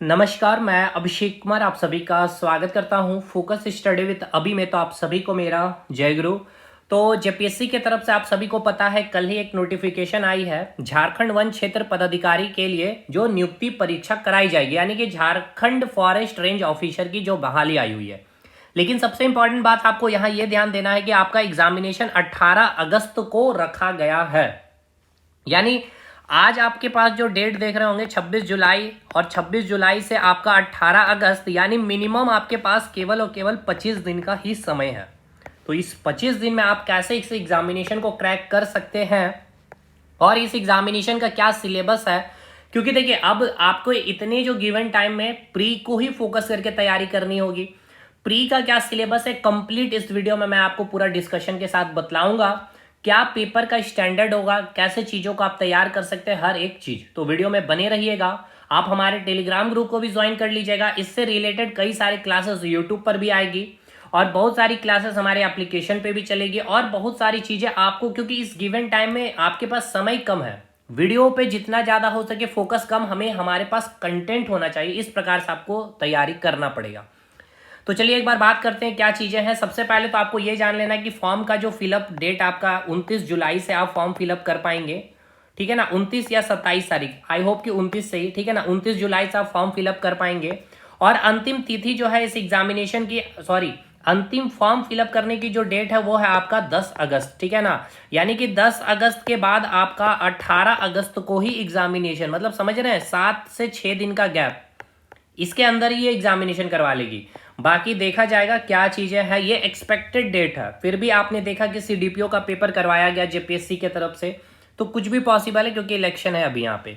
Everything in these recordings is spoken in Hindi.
नमस्कार, मैं अभिषेक कुमार आप सभी का स्वागत करता हूं फोकस स्टडी विद अभी में। तो आप सभी को मेरा जय गुरु। तो जेपीएससी की तरफ से आप सभी को पता है, कल ही एक नोटिफिकेशन आई है झारखंड वन क्षेत्र पदाधिकारी के लिए जो नियुक्ति परीक्षा कराई जाएगी, यानी कि झारखंड फॉरेस्ट रेंज ऑफिसर की जो बहाली आई हुई है। लेकिन सबसे इंपॉर्टेंट बात आपको यहाँ ये ध्यान देना है कि आपका एग्जामिनेशन 18 अगस्त को रखा गया है। यानी आज आपके पास जो डेट देख रहे होंगे 26 जुलाई, और 26 जुलाई से आपका 18 अगस्त, यानी मिनिमम आपके पास केवल और केवल 25 दिन का ही समय है। तो इस 25 दिन में आप कैसे इस एग्जामिनेशन को क्रैक कर सकते हैं और इस एग्जामिनेशन का क्या सिलेबस है, क्योंकि देखिए अब आपको इतने जो गिवन टाइम में प्री को ही फोकस करके तैयारी करनी होगी। प्री का क्या सिलेबस है कंप्लीट इस वीडियो में मैं आपको पूरा डिस्कशन के साथ बतलाऊंगा। क्या पेपर का स्टैंडर्ड होगा, कैसे चीज़ों को आप तैयार कर सकते हैं, हर एक चीज़। तो वीडियो में बने रहिएगा। आप हमारे टेलीग्राम ग्रुप को भी ज्वाइन कर लीजिएगा। इससे रिलेटेड कई सारे क्लासेस यूट्यूब पर भी आएगी और बहुत सारी क्लासेस हमारे एप्लीकेशन पे भी चलेगी और बहुत सारी चीज़ें आपको, क्योंकि इस गिवन टाइम में आपके पास समय कम है। वीडियो पे जितना ज़्यादा हो सके फोकस कम, हमें हमारे पास कंटेंट होना चाहिए। इस प्रकार से आपको तैयारी करना पड़ेगा। तो चलिए एक बार बात करते हैं क्या चीज़ें हैं। सबसे पहले तो आपको ये जान लेना है कि फॉर्म का जो फिलअप डेट आपका 29 जुलाई से आप फॉर्म फिलअप कर पाएंगे, ठीक है ना। 29 या 27 तारीख, आई होप कि 29 से ही, ठीक है ना। 29 जुलाई से आप फॉर्म फिलअप कर पाएंगे और अंतिम तिथि जो है इस एग्जामिनेशन की, अंतिम फॉर्म फिलअप करने की जो डेट है वो है आपका 10 अगस्त, ठीक है ना। यानी कि 10 अगस्त के बाद आपका 18 अगस्त को ही एग्जामिनेशन, मतलब समझ रहे हैं 7 से 6 दिन का गैप, इसके अंदर ही ये एग्जामिनेशन करवा लेगी। बाकी देखा जाएगा क्या चीज़ें हैं, ये एक्सपेक्टेड डेट है। फिर भी आपने देखा कि सीडीपीओ का पेपर करवाया गया जेपीएससी के तरफ से, तो कुछ भी पॉसिबल है क्योंकि इलेक्शन है अभी यहाँ पे।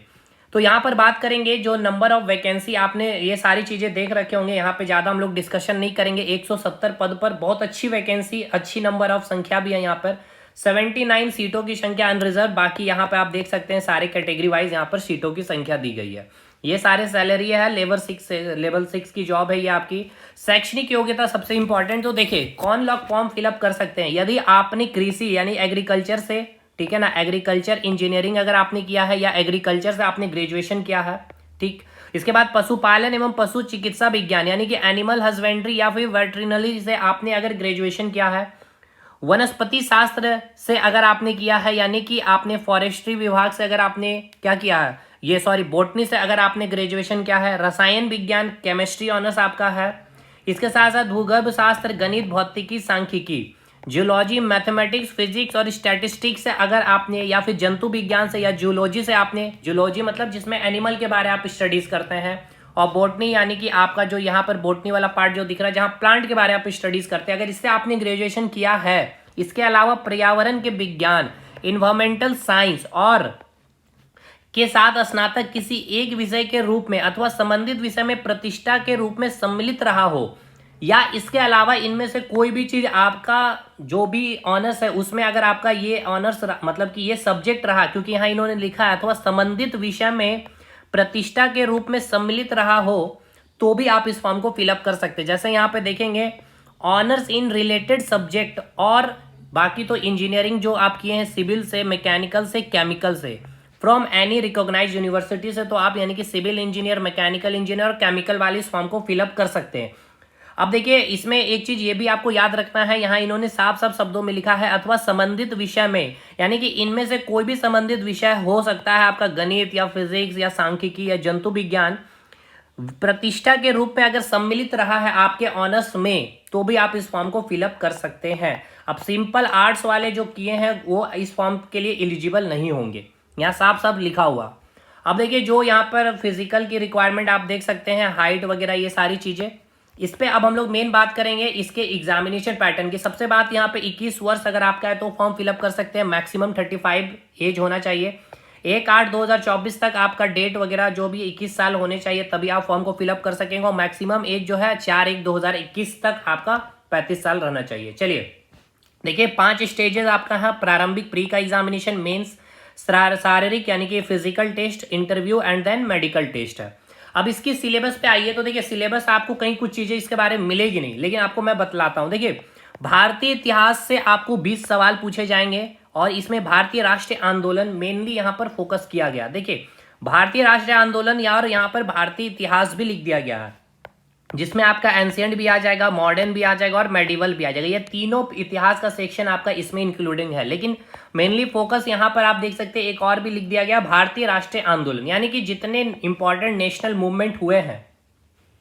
तो यहाँ पर बात करेंगे जो नंबर ऑफ वैकेंसी, आपने ये सारी चीज़ें देख रखे होंगे। यहाँ पे ज़्यादा हम लोग डिस्कशन नहीं करेंगे। 170 पद पर बहुत अच्छी वैकेंसी, अच्छी नंबर ऑफ संख्या भी है यहाँ पर। 79 सीटों की संख्या अनरिजर्व। बाकी यहाँ पे आप देख सकते हैं सारे कैटेगरी वाइज यहाँ पर सीटों की संख्या दी गई है। ये सारे सैलरी है। लेवल 6 की जॉब है ये आपकी। शैक्षणिक योग्यता सबसे इंपॉर्टेंट। तो देखिए कौन लोग फॉर्म फिलअप कर सकते हैं, यदि आपने कृषि यानी एग्रीकल्चर से, ठीक है ना, एग्रीकल्चर इंजीनियरिंग अगर आपने किया है या एग्रीकल्चर से आपने ग्रेजुएशन किया है, ठीक। इसके बाद पशुपालन एवं पशु चिकित्सा विज्ञान यानी कि एनिमल हस्बेंड्री या फिर वेटरिनरी से आपने अगर ग्रेजुएशन किया है। वनस्पति शास्त्र से अगर आपने किया है, यानी कि आपने फॉरेस्ट्री विभाग से अगर आपने क्या किया है, बोटनी से अगर आपने ग्रेजुएशन किया है। रसायन विज्ञान केमिस्ट्री ऑनर्स आपका है। इसके साथ साथ भूगर्भ शास्त्र, गणित, भौतिकी, सांख्यिकी, जियोलॉजी, मैथमेटिक्स, फिजिक्स और स्टैटिस्टिक्स से अगर आपने, या फिर जंतु विज्ञान से या जूलॉजी से आपने, जूलॉजी मतलब जिसमें एनिमल के बारे आप स्टडीज करते हैं, और बोटनी यानी कि आपका जो यहाँ पर बोटनी वाला पार्ट जो दिख रहा है जहाँ प्लांट के बारे में आप स्टडीज करते हैं, अगर इससे आपने ग्रेजुएशन किया है। इसके अलावा पर्यावरण के विज्ञान, इन्वायरमेंटल साइंस और के साथ स्नातक किसी एक विषय के रूप में अथवा संबंधित विषय में प्रतिष्ठा के रूप में सम्मिलित रहा हो, या इसके अलावा इनमें से कोई भी चीज आपका जो भी ऑनर्स है उसमें अगर आपका ये ऑनर्स मतलब कि ये सब्जेक्ट रहा, क्योंकि यहाँ इन्होंने लिखा है अथवा संबंधित विषय में प्रतिष्ठा के रूप में सम्मिलित रहा हो, तो भी आप इस फॉर्म को फिलअप कर सकते हैं। जैसे यहाँ पे देखेंगे ऑनर्स इन रिलेटेड सब्जेक्ट, और बाकी तो इंजीनियरिंग जो आप किए हैं सिविल से, मैकेनिकल से, केमिकल से, फ्रॉम एनी रिकॉग्नाइज्ड यूनिवर्सिटी से, तो आप यानी कि सिविल इंजीनियर, मैकेनिकल इंजीनियर और केमिकल वाले इस फॉर्म को फिलअप कर सकते हैं। अब देखिए इसमें एक चीज ये भी आपको याद रखना है, यहाँ इन्होंने साफ साफ शब्दों में लिखा है अथवा संबंधित विषय में, यानी कि इनमें से कोई भी संबंधित विषय हो सकता है आपका, गणित या फिजिक्स या सांख्यिकी या जंतु विज्ञान, प्रतिष्ठा के रूप में अगर सम्मिलित रहा है आपके ऑनर्स में, तो भी आप इस फॉर्म को फिलअप कर सकते हैं। अब सिंपल आर्ट्स वाले जो किए हैं वो इस फॉर्म के लिए एलिजिबल नहीं होंगे, यहाँ साफ साफ लिखा हुआ। अब देखिए जो यहाँ पर फिजिकल की रिक्वायरमेंट आप देख सकते हैं, हाइट वगैरह ये सारी चीजें, इस पे अब हम लोग मेन बात करेंगे इसके एग्जामिनेशन पैटर्न की। सबसे बात यहाँ पे 21 वर्ष अगर आपका है तो फॉर्म फिलअप कर सकते हैं। मैक्सिमम 35 एज होना चाहिए। 1/8/2024 तक आपका डेट वगैरह जो भी 21 साल होने चाहिए, तभी आप फॉर्म को फिलअप कर सकेंगे। और मैक्सिमम एज जो है 4/1/2021 तक आपका 35 साल रहना चाहिए। चलिए देखिए 5 स्टेजेस आपका है। प्रारंभिक प्री का एग्जामिनेशन, मेंस, शारीरिक यानी कि physical test, interview and then medical test है। अब इसकी सिलेबस पे आइए तो देखिए सिलेबस आपको कहीं कुछ चीजें इसके बारे में मिलेगी नहीं, लेकिन आपको मैं बतलाता हूं। देखिए भारतीय इतिहास से आपको 20 सवाल पूछे जाएंगे और इसमें भारतीय राष्ट्रीय आंदोलन मेनली यहाँ पर फोकस किया गया। देखिए भारतीय राष्ट्रीय आंदोलन और यहाँ पर भारतीय इतिहास भी लिख दिया गया है, जिसमें आपका एंशिएंट भी आ जाएगा, मॉडर्न भी आ जाएगा और मेडिवल भी आ जाएगा। ये तीनों इतिहास का सेक्शन आपका इसमें इंक्लूडिंग है, लेकिन मेनली फोकस यहाँ पर आप देख सकते हैं एक और भी लिख दिया गया, भारतीय राष्ट्रीय आंदोलन, यानी कि जितने इंपॉर्टेंट नेशनल मूवमेंट हुए हैं,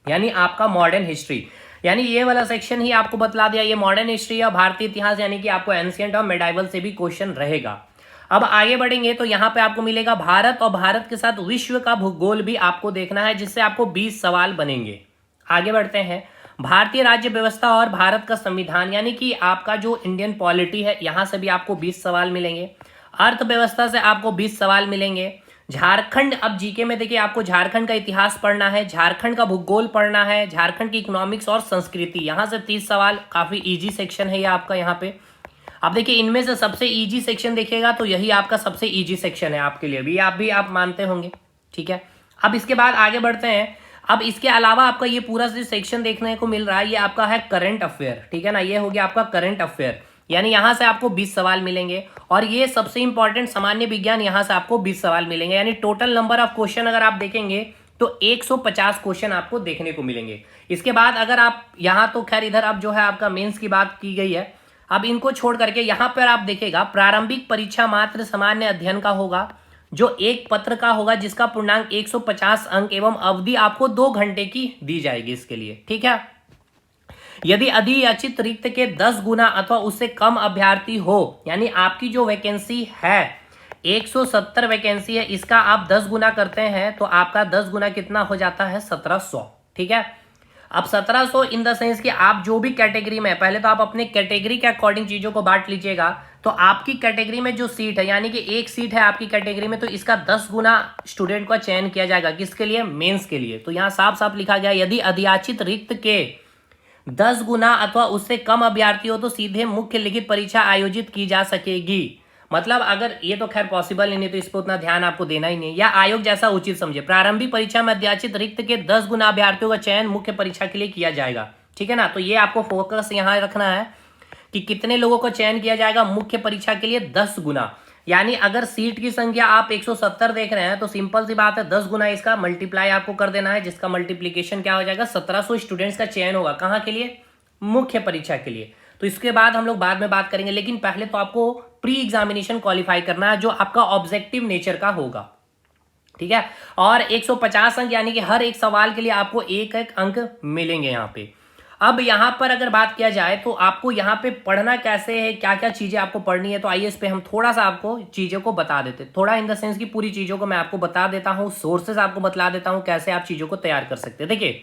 यानी आपका मॉडर्न हिस्ट्री, यानी ये वाला सेक्शन ही आपको बतला दिया, ये मॉडर्न हिस्ट्री और भारतीय इतिहास, यानी कि आपको एंशिएंट और मेडाइवल से भी क्वेश्चन रहेगा। अब आगे बढ़ेंगे तो यहाँ पे आपको मिलेगा भारत, और भारत के साथ विश्व का भूगोल भी आपको देखना है, जिससे आपको 20 सवाल बनेंगे। आगे बढ़ते हैं, भारतीय राज्य व्यवस्था और भारत का संविधान, यानी कि आपका जो इंडियन पॉलिटी है, यहाँ से भी आपको 20 सवाल मिलेंगे। अर्थव्यवस्था से आपको 20 सवाल मिलेंगे। झारखंड, अब जीके में देखिए आपको झारखंड का इतिहास पढ़ना है, झारखंड का भूगोल पढ़ना है, झारखंड की इकोनॉमिक्स और संस्कृति, यहाँ से 30 सवाल, काफी इजी सेक्शन है ये आपका। यहाँ पे अब देखिए इनमें से सबसे इजी सेक्शन देखिएगा तो यही आपका सबसे इजी सेक्शन है आपके लिए भी, आप मानते होंगे, ठीक है। अब इसके बाद आगे बढ़ते हैं। अब इसके अलावा आपका ये पूरा जो सेक्शन देखने को मिल रहा है, ये आपका है करंट अफेयर, ठीक है ना, ये हो गया आपका करंट अफेयर, यानी यहां से आपको 20 सवाल मिलेंगे। और ये सबसे इंपॉर्टेंट सामान्य विज्ञान, यहां से आपको 20 सवाल मिलेंगे, यानी टोटल नंबर ऑफ क्वेश्चन अगर आप देखेंगे तो 150 क्वेश्चन आपको देखने को मिलेंगे। इसके बाद अगर आप यहाँ, तो खैर इधर अब जो है आपका मेंस की बात की गई है, अब इनको छोड़ करके यहाँ पर आप देखेगा प्रारंभिक परीक्षा मात्र सामान्य अध्ययन का होगा, जो एक पत्र का होगा, जिसका पूर्णांक 150 अंक एवं अवधि आपको 2 घंटे की दी जाएगी इसके लिए, ठीक है। यदि अधियाचित रिक्त के 10 गुना अथवा उससे कम अभ्यर्थी हो, यानी आपकी जो वैकेंसी है 170 वैकेंसी है, इसका आप 10 गुना करते हैं तो आपका 10 गुना कितना हो जाता है, 1700, ठीक है। अब 1700 इन द सेंस कि आप जो भी कैटेगरी में, पहले तो आप अपने कैटेगरी के अकॉर्डिंग चीजों को बांट लीजिएगा, तो आपकी कैटेगरी में जो सीट है, यानी कि एक सीट है आपकी कैटेगरी में, तो इसका 10 गुना स्टूडेंट का चयन किया जाएगा, किसके लिए, मेंस के लिए। तो यहाँ साफ साफ लिखा गया, यदि अधियाचित रिक्त के 10 गुना अथवा उससे कम अभ्यर्थी हो तो सीधे मुख्य लिखित परीक्षा आयोजित की जा सकेगी। मतलब अगर ये तो खैर पॉसिबल नहीं, तो इस पर उतना ध्यान आपको देना ही नहीं, या आयोग जैसा उचित समझे। प्रारंभिक परीक्षा में अध्याचित रिक्त के 10 गुना अभ्यर्थियों का चयन मुख्य परीक्षा के लिए किया जाएगा, ठीक है ना। तो ये आपको फोकस यहाँ रखना है कि कितने लोगों को चयन किया जाएगा मुख्य परीक्षा के लिए, 10 गुना। यानी अगर सीट की संख्या आप 170 देख रहे हैं तो सिंपल सी बात है, 10 गुना इसका मल्टीप्लाई आपको कर देना है, जिसका मल्टीप्लीकेशन क्या हो जाएगा, 1700 स्टूडेंट्स का चयन होगा, कहाँ के लिए, मुख्य परीक्षा के लिए। तो इसके बाद हम लोग बाद में बात करेंगे, लेकिन पहले तो आपको प्री एग्जामिनेशन क्वालिफाई करना है, जो आपका ऑब्जेक्टिव नेचर का होगा, ठीक है। और 150 अंक, यानी कि हर एक सवाल के लिए आपको एक एक अंक मिलेंगे यहाँ पे। अब यहाँ पर अगर बात किया जाए तो आपको यहाँ पे पढ़ना कैसे है, क्या क्या चीजें आपको पढ़नी है, तो आइए इस पे हम थोड़ा सा आपको चीजों को बता देते, थोड़ा इन द सेंस की पूरी चीजों को मैं आपको बता देता हूँ, सोर्सेस आपको बतला देता हूँ कैसे आप चीजों को तैयार कर सकते हैं। देखिए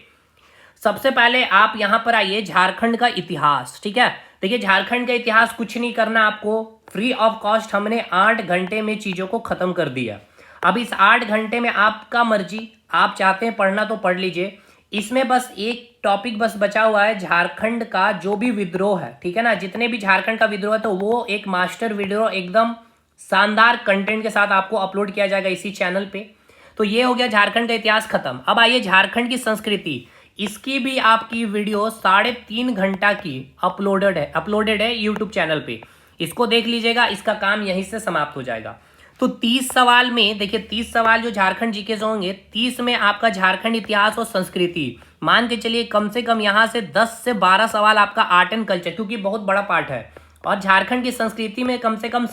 सबसे पहले आप यहाँ पर आइए, झारखंड का इतिहास, ठीक है। देखिए झारखंड का इतिहास कुछ नहीं करना आपको, फ्री ऑफ कॉस्ट हमने 8 घंटे में चीजों को खत्म कर दिया। अब इस 8 घंटे में आपका मर्जी, आप चाहते हैं पढ़ना तो पढ़ लीजिए। इसमें बस एक टॉपिक बस बचा हुआ है, झारखंड का जो भी विद्रोह है, ठीक है ना, जितने भी झारखंड का विद्रोह है, तो वो एक मास्टर वीडियो एकदम शानदार कंटेंट के साथ आपको अपलोड किया जाएगा इसी चैनल पे। तो ये हो गया झारखंड का इतिहास खत्म। अब आइए झारखंड की संस्कृति, इसकी भी आपकी वीडियो 3.5 घंटा की अपलोडेड है यूट्यूब चैनल पे, इसको देख लीजिएगा, इसका काम यहीं से समाप्त हो जाएगा। तो 30 सवाल में देखिए, 30 सवाल जो झारखंड जीके से होंगे, 30 में आपका झारखंड इतिहास और संस्कृति, मान के चलिए कम से कम यहाँ से 10 से 12 सवाल आपका आर्ट एंड कल्चर, क्योंकि बहुत बड़ा पार्ट है। और झारखंड की संस्कृति में कम से कम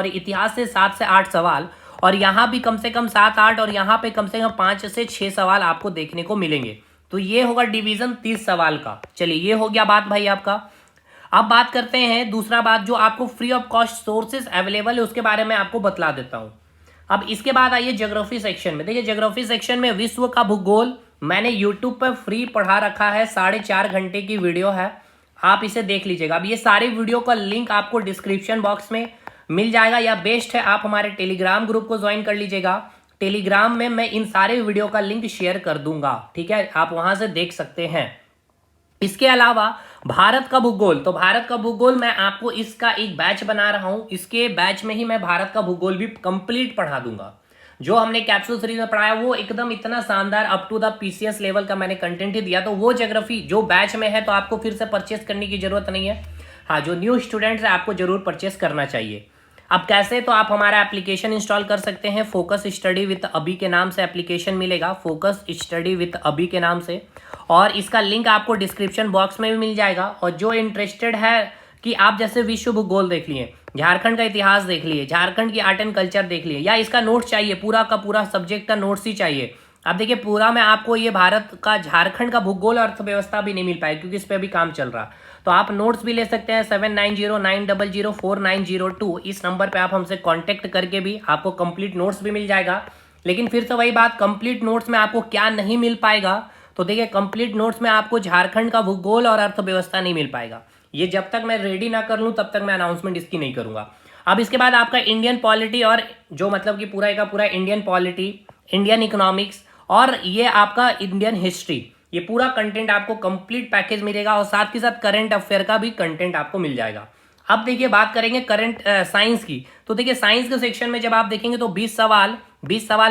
इतिहास से 7 से 8 सवाल, और यहाँ भी कम से कम 7-8, और यहाँ पे कम से कम 5 से 6 सवाल आपको देखने को मिलेंगे। तो ये होगा डिवीजन 30 सवाल का। चलिए ये हो गया बात भाई आपका। अब बात करते हैं दूसरा बात, जो आपको free of cost sources available है उसके बारे में आपको बतला देता हूं। अब इसके बाद आइए ज्योग्राफी सेक्शन में। देखिए ज्योग्राफी सेक्शन में विश्व का भूगोल मैंने यूट्यूब पर फ्री पढ़ा रखा है, 4.5 घंटे की वीडियो है, आप इसे देख लीजिएगा। अब ये सारे वीडियो का लिंक आपको डिस्क्रिप्शन बॉक्स में मिल जाएगा, या बेस्ट है आप हमारे टेलीग्राम ग्रुप को ज्वाइन कर लीजिएगा। टेलीग्राम में मैं इन सारे वीडियो का लिंक शेयर कर दूंगा, ठीक है, आप वहां से देख सकते हैं। इसके अलावा भारत का भूगोल, तो भारत का भूगोल मैं आपको इसका एक बैच बना रहा हूं, इसके बैच में ही मैं भारत का भूगोल भी कंप्लीट पढ़ा दूंगा। जो हमने कैप्सूल सीरीज में पढ़ाया वो एकदम इतना शानदार up to the PCS level का मैंने कंटेंट ही दिया, तो वो ज्योग्राफी जो बैच में है तो आपको फिर से परचेस करने की जरूरत नहीं है। हाँ, जो न्यू स्टूडेंट्स है आपको जरूर परचेस करना चाहिए। अब कैसे, तो आप हमारा एप्लीकेशन इंस्टॉल कर सकते हैं, फोकस स्टडी विद अभी के नाम से एप्लीकेशन मिलेगा, फोकस स्टडी विद अभी के नाम से, और इसका लिंक आपको डिस्क्रिप्शन बॉक्स में भी मिल जाएगा। और जो इंटरेस्टेड है कि आप जैसे विश्व भूगोल देख लिए, झारखंड का इतिहास देख लिए, झारखंड की आर्ट एंड कल्चर देख लिए, या इसका नोट्स चाहिए, पूरा का पूरा सब्जेक्ट का नोट्स ही चाहिए, अब देखिए पूरा में आपको ये भारत का झारखंड का भूगोल और अर्थव्यवस्था भी नहीं मिल पाएगी क्योंकि इस पर अभी काम चल रहा। तो आप नोट्स भी ले सकते हैं 7909004902, इस नंबर पे आप हमसे कांटेक्ट करके भी आपको कंप्लीट नोट्स भी मिल जाएगा। लेकिन फिर से वही बात, कंप्लीट नोट्स में आपको क्या नहीं मिल पाएगा, तो देखिए कंप्लीट नोट्स में आपको झारखंड का भूगोल और अर्थव्यवस्था नहीं मिल पाएगा। ये जब तक मैं रेडी ना कर लूँ तब तक मैं अनाउंसमेंट इसकी नहीं करूँगा। अब इसके बाद आपका इंडियन पॉलिटी, और जो मतलब कि पूरा का पूरा इंडियन पॉलिटी, इंडियन इकोनॉमिक्स और ये आपका इंडियन हिस्ट्री, ये पूरा कंटेंट आपको कंप्लीट पैकेज मिलेगा, और साथ के साथ करंट अफेयर का भी कंटेंट आपको मिल जाएगा। अब देखिए बात करेंगे करंट साइंस की, तो देखिए साइंस के सेक्शन में जब आप देखेंगे तो 20 सवाल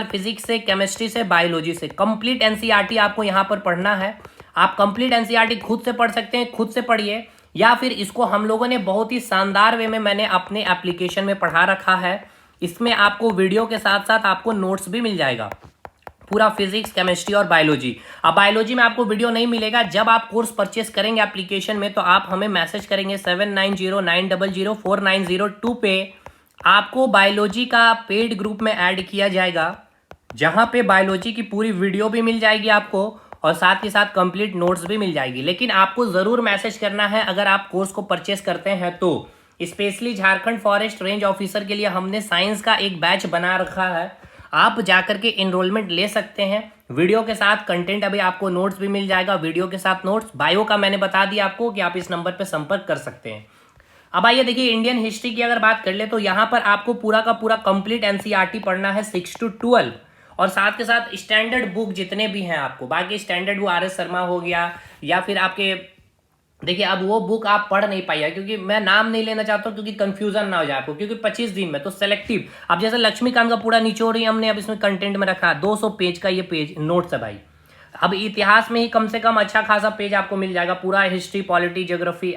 फिजिक्स से, केमिस्ट्री से, बायोलॉजी से, कंप्लीट एनसीईआरटी आपको यहाँ पर पढ़ना है। आप कंप्लीट एनसीईआरटी खुद से पढ़ सकते हैं, खुद से पढ़िए, या फिर इसको हम लोगों ने बहुत ही शानदार वे में मैंने अपने एप्लीकेशन में पढ़ा रखा है। इसमें आपको वीडियो के साथ साथ आपको नोट्स भी मिल जाएगा, पूरा फिजिक्स, केमिस्ट्री और बायोलॉजी। अब बायोलॉजी में आपको वीडियो नहीं मिलेगा, जब आप कोर्स परचेस करेंगे एप्लीकेशन में तो आप हमें मैसेज करेंगे 7909004902 पे, आपको बायोलॉजी का पेड ग्रुप में ऐड किया जाएगा, जहां पे बायोलॉजी की पूरी वीडियो भी मिल जाएगी आपको, और साथ ही साथ कंप्लीट नोट्स भी मिल जाएगी। लेकिन आपको जरूर मैसेज करना है अगर आप कोर्स को परचेस करते हैं तो। Specially Jharkhand forest range officer के लिए हमने साइंस का एक बैच बना रखा है, आप जाकर के एनरोलमेंट ले सकते हैं, वीडियो के साथ कंटेंट, अभी आपको नोट्स भी मिल जाएगा, वीडियो के साथ नोट्स। बायो का मैंने बता दिया आपको कि आप इस नंबर पर संपर्क कर सकते हैं। अब आइए देखिए इंडियन हिस्ट्री की अगर बात कर ले तो यहाँ पर आपको पूरा का पूरा कंप्लीट एनसीईआरटी पढ़ना है 6 to 12, और साथ के साथ स्टैंडर्ड बुक जितने भी हैं आपको, बाकी स्टैंडर्ड वो RS शर्मा हो गया, या फिर आपके देखिए अब वो बुक आप पढ़ नहीं पाइए, क्योंकि मैं नाम नहीं लेना चाहता हूँ क्योंकि कंफ्यूजन ना हो जाए आपको, क्योंकि 25 दिन में तो सेलेक्टिव। अब जैसे लक्ष्मीकांत का पूरा निचोड़ ही हमने अब इसमें कंटेंट में रखा, 200 पेज का ये पेज नोट्स है भाई। अब इतिहास में ही कम से कम अच्छा खासा पेज आपको मिल जाएगा, पूरा हिस्ट्री, पॉलिटी, ज्योग्राफी,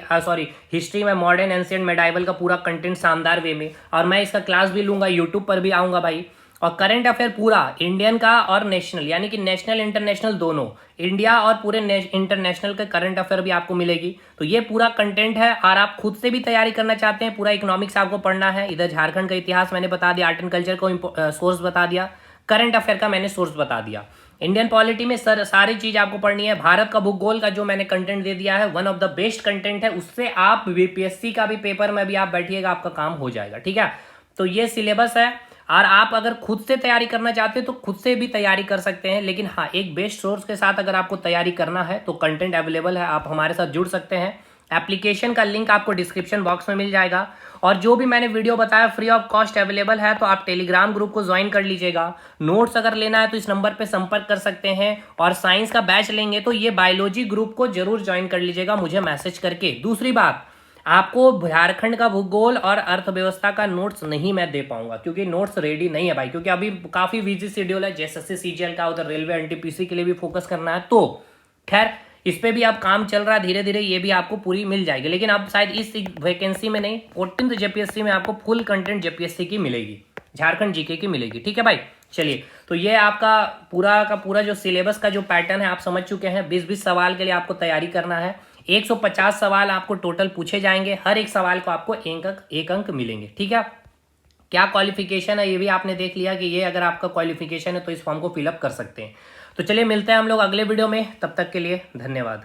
हिस्ट्री में मॉडर्न, एंशिएंट, मेडाइवल का पूरा कंटेंट शानदार वे में, और मैं इसका क्लास भी लूंगा, यूट्यूब पर भी आऊंगा भाई। और करंट अफेयर पूरा इंडियन का और नेशनल, यानी कि नेशनल इंटरनेशनल दोनों, इंडिया और पूरे इंटरनेशनल के करंट अफेयर भी आपको मिलेगी। तो ये पूरा कंटेंट है, और आप खुद से भी तैयारी करना चाहते हैं, पूरा इकोनॉमिक्स आपको पढ़ना है, इधर झारखंड का इतिहास मैंने बता दिया, आर्ट एंड कल्चर को सोर्स बता दिया, करंट अफेयर का मैंने सोर्स बता दिया, इंडियन पॉलिटी में सारी चीज आपको पढ़नी है, भारत का भूगोल का जो मैंने कंटेंट दे दिया है, one of the best content है, उससे आप बीपीएससी का भी पेपर में भी आप बैठिएगा, आपका काम हो जाएगा, ठीक है। तो ये सिलेबस है, और आप अगर खुद से तैयारी करना चाहते हैं तो खुद से भी तैयारी कर सकते हैं, लेकिन हाँ एक बेस्ट सोर्स के साथ अगर आपको तैयारी करना है तो कंटेंट अवेलेबल है, आप हमारे साथ जुड़ सकते हैं। एप्लीकेशन का लिंक आपको डिस्क्रिप्शन बॉक्स में मिल जाएगा, और जो भी मैंने वीडियो बताया फ्री ऑफ कॉस्ट अवेलेबल है, तो आप टेलीग्राम ग्रुप को ज्वाइन कर लीजिएगा। नोट्स अगर लेना है तो इस नंबर पे संपर्क कर सकते हैं, और साइंस का बैच लेंगे तो ये बायोलॉजी ग्रुप को जरूर ज्वाइन कर लीजिएगा मुझे मैसेज करके। दूसरी बात, आपको झारखंड का भूगोल और अर्थव्यवस्था का नोट्स नहीं मैं दे पाऊंगा, क्योंकि नोट्स रेडी नहीं है भाई, क्योंकि अभी काफी बिजी शेड्यूल है, जेएसएससी सीजीएल का, उधर रेलवे एनटीपीसी के लिए भी फोकस करना है, तो खैर इस पे भी अब काम चल रहा है, धीरे धीरे ये भी आपको पूरी मिल जाएगी। लेकिन अब शायद इस वैकेंसी में नहीं, 14th जेपीएससी में आपको फुल कंटेंट जेपीएससी की मिलेगी, झारखंड जीके की मिलेगी, ठीक है भाई। चलिए, तो ये आपका पूरा का पूरा जो सिलेबस का जो पैटर्न है आप समझ चुके हैं। 20-20 सवाल के लिए आपको तैयारी करना है, 150 सवाल आपको टोटल पूछे जाएंगे, हर एक सवाल को आपको एक अंक मिलेंगे, ठीक है। क्या क्वालिफिकेशन है ये भी आपने देख लिया कि ये अगर आपका क्वालिफिकेशन है तो इस फॉर्म को फिलअप कर सकते हैं। तो चलिए मिलते हैं हम लोग अगले वीडियो में, तब तक के लिए धन्यवाद।